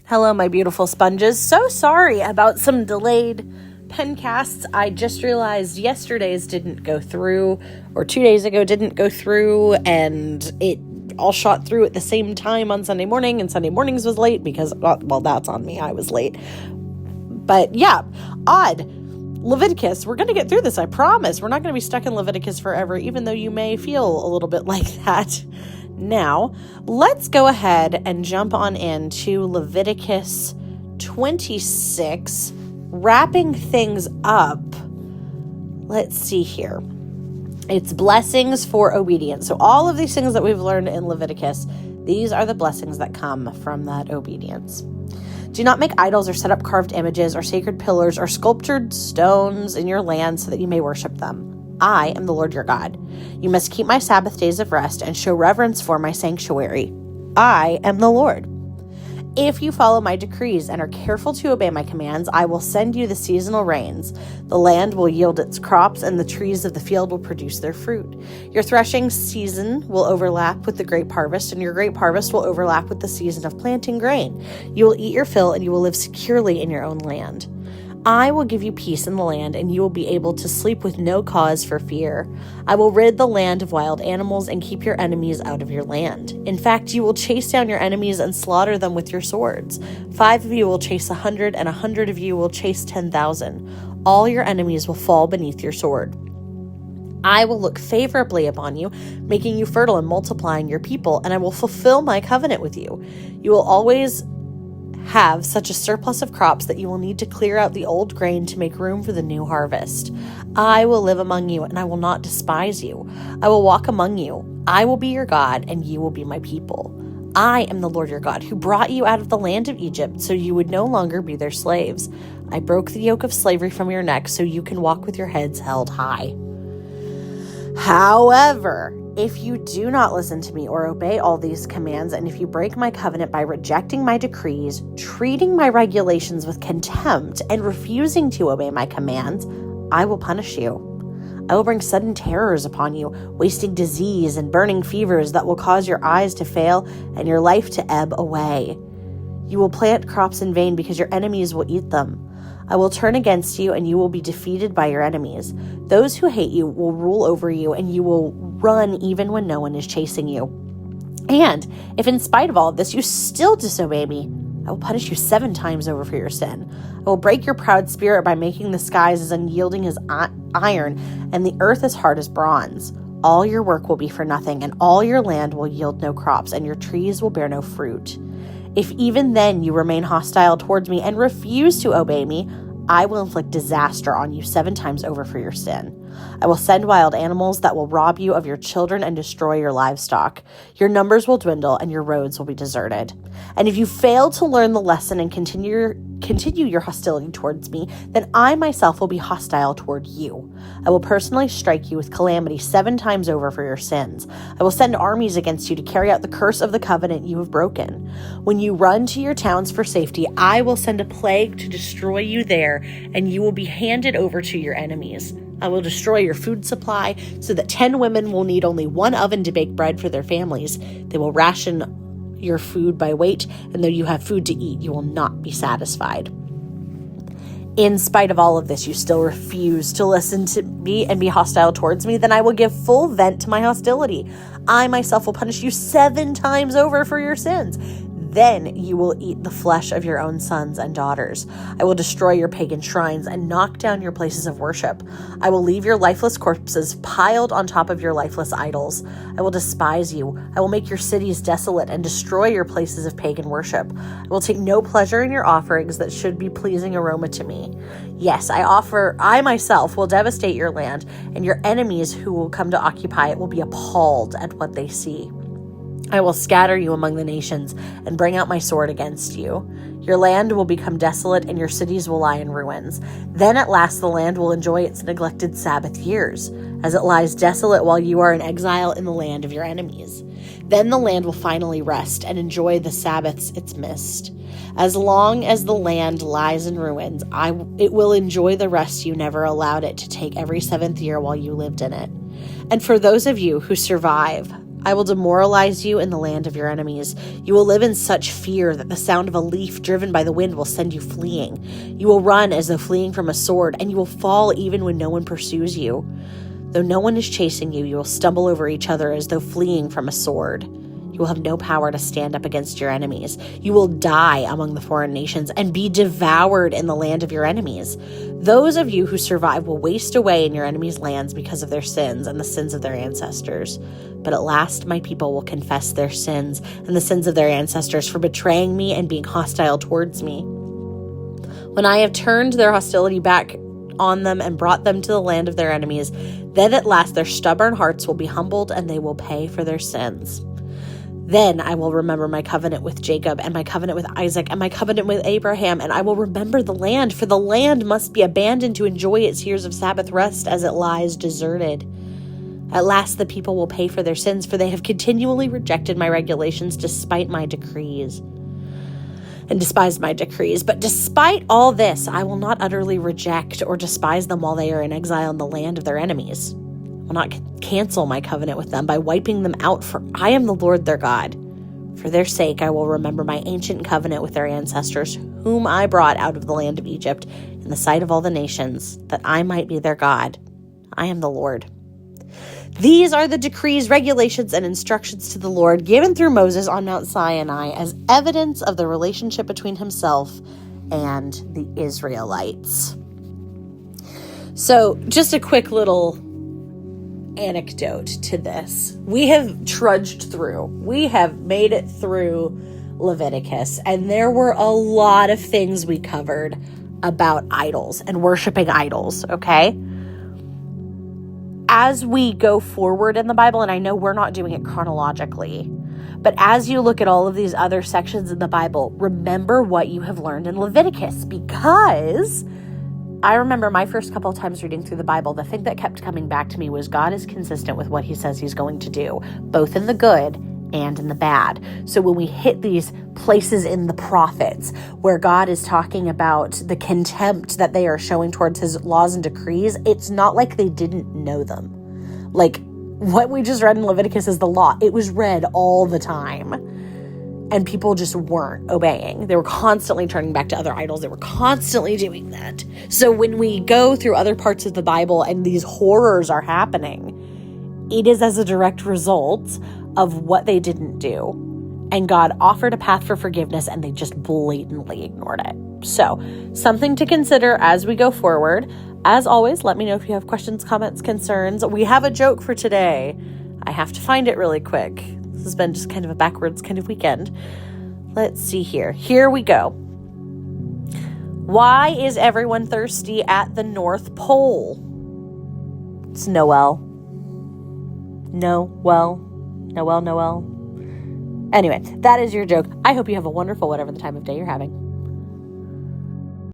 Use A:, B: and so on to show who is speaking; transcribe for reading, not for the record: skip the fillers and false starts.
A: Hello, my beautiful sponges. So sorry about some delayed pencasts. I just realized yesterday's didn't go through, or 2 days ago didn't go through, and it all shot through at the same time on Sunday morning, and Sunday mornings was late because, well, that's on me. I was late. But yeah, odd. Leviticus, we're going to get through this, I promise. We're not going to be stuck in Leviticus forever, even though you may feel a little bit like that. Now, let's go ahead and jump on into Leviticus 26, wrapping things up. Let's see here. It's blessings for obedience. So all of these things that we've learned in Leviticus, these are the blessings that come from that obedience. Do not make idols or set up carved images or sacred pillars or sculptured stones in your land so that you may worship them. I am the Lord your God. You must keep my Sabbath days of rest and show reverence for my sanctuary. I am the Lord. If you follow my decrees and are careful to obey my commands, I will send you the seasonal rains. The land will yield its crops, and the trees of the field will produce their fruit. Your threshing season will overlap with the grape harvest, and your grape harvest will overlap with the season of planting grain. You will eat your fill, and you will live securely in your own land. I will give you peace in the land, and you will be able to sleep with no cause for fear. I will rid the land of wild animals and keep your enemies out of your land. In fact, you will chase down your enemies and slaughter them with your swords. 5 of you will chase 100, and 100 of you will chase 10,000. All your enemies will fall beneath your sword. I will look favorably upon you, making you fertile and multiplying your people, and I will fulfill my covenant with you. You will always have such a surplus of crops that you will need to clear out the old grain to make room for the new harvest. I will live among you, and I will not despise you. I will walk among you. I will be your God, and you will be my people. I am the Lord your God, who brought you out of the land of Egypt, so you would no longer be their slaves. I broke the yoke of slavery from your neck, so you can walk with your heads held high. However, if you do not listen to me or obey all these commands, and if you break my covenant by rejecting my decrees, treating my regulations with contempt, and refusing to obey my commands, I will punish you. I will bring sudden terrors upon you, wasting disease and burning fevers that will cause your eyes to fail and your life to ebb away. You will plant crops in vain because your enemies will eat them. I will turn against you, and you will be defeated by your enemies. Those who hate you will rule over you, and you will run even when no one is chasing you. And if in spite of all of this you still disobey me, I will punish you 7 times over for your sin. I will break your proud spirit by making the skies as unyielding as iron and the earth as hard as bronze. All your work will be for nothing, and all your land will yield no crops, and your trees will bear no fruit. If even then you remain hostile towards me and refuse to obey me, I will inflict disaster on you 7 times over for your sin. I will send wild animals that will rob you of your children and destroy your livestock. Your numbers will dwindle and your roads will be deserted. And if you fail to learn the lesson and continue your hostility towards me, then I myself will be hostile toward you. I will personally strike you with calamity 7 times over for your sins. I will send armies against you to carry out the curse of the covenant you have broken. When you run to your towns for safety, I will send a plague to destroy you there, and you will be handed over to your enemies. I will destroy your food supply so that 10 women will need only 1 oven to bake bread for their families. They will ration your food by weight, and though you have food to eat, you will not be satisfied. In spite of all of this, you still refuse to listen to me and be hostile towards me, then I will give full vent to my hostility. I myself will punish you 7 times over for your sins. Then you will eat the flesh of your own sons and daughters. I will destroy your pagan shrines and knock down your places of worship. I will leave your lifeless corpses piled on top of your lifeless idols. I will despise you. I will make your cities desolate and destroy your places of pagan worship. I will take no pleasure in your offerings that should be pleasing aroma to me. Yes, I myself will devastate your land, and your enemies who will come to occupy it will be appalled at what they see. I will scatter you among the nations and bring out my sword against you. Your land will become desolate and your cities will lie in ruins. Then at last the land will enjoy its neglected Sabbath years, as it lies desolate while you are in exile in the land of your enemies. Then the land will finally rest and enjoy the Sabbaths it's missed. As long as the land lies in ruins, it will enjoy the rest you never allowed it to take every 7th year while you lived in it. And for those of you who survive, I will demoralize you in the land of your enemies. You will live in such fear that the sound of a leaf driven by the wind will send you fleeing. You will run as though fleeing from a sword, and you will fall even when no one pursues you. Though no one is chasing you, you will stumble over each other as though fleeing from a sword. You will have no power to stand up against your enemies. You will die among the foreign nations and be devoured in the land of your enemies. Those of you who survive will waste away in your enemies' lands because of their sins and the sins of their ancestors. But at last my people will confess their sins and the sins of their ancestors for betraying me and being hostile towards me. When I have turned their hostility back on them and brought them to the land of their enemies, then at last their stubborn hearts will be humbled and they will pay for their sins. Then I will remember my covenant with Jacob and my covenant with Isaac and my covenant with Abraham, and I will remember the land, for the land must be abandoned to enjoy its years of Sabbath rest as it lies deserted. At last the people will pay for their sins, for they have continually rejected my regulations despite my decrees and despised my decrees. But despite all this, I will not utterly reject or despise them while they are in exile in the land of their enemies. I will not cancel my covenant with them by wiping them out, for I am the Lord their God. For their sake, I will remember my ancient covenant with their ancestors, whom I brought out of the land of Egypt in the sight of all the nations, that I might be their God. I am the Lord. These are the decrees, regulations, and instructions to the Lord given through Moses on Mount Sinai as evidence of the relationship between himself and the Israelites. So just a quick little anecdote to this. We have trudged through. We have made it through Leviticus, and there were a lot of things we covered about idols and worshiping idols, okay? As we go forward in the Bible, and I know we're not doing it chronologically, but as you look at all of these other sections in the Bible, remember what you have learned in Leviticus, because I remember my first couple of times reading through the Bible, the thing that kept coming back to me was God is consistent with what he says he's going to do, both in the good and in the bad. So when we hit these places in the prophets where God is talking about the contempt that they are showing towards his laws and decrees, it's not like they didn't know them. Like what we just read in Leviticus is the law. It was read all the time. And people just weren't obeying. They were constantly turning back to other idols. They were constantly doing that. So when we go through other parts of the Bible and these horrors are happening, it is as a direct result of what they didn't do. And God offered a path for forgiveness, and they just blatantly ignored it. So something to consider as we go forward. As always, let me know if you have questions, comments, concerns. We have a joke for today. I have to find it really quick. This has been just kind of a backwards kind of weekend. Let's see here. Here we go. Why is everyone thirsty at the North Pole? It's Noel. Noel. Anyway, that is your joke. I hope you have a wonderful whatever the time of day you're having.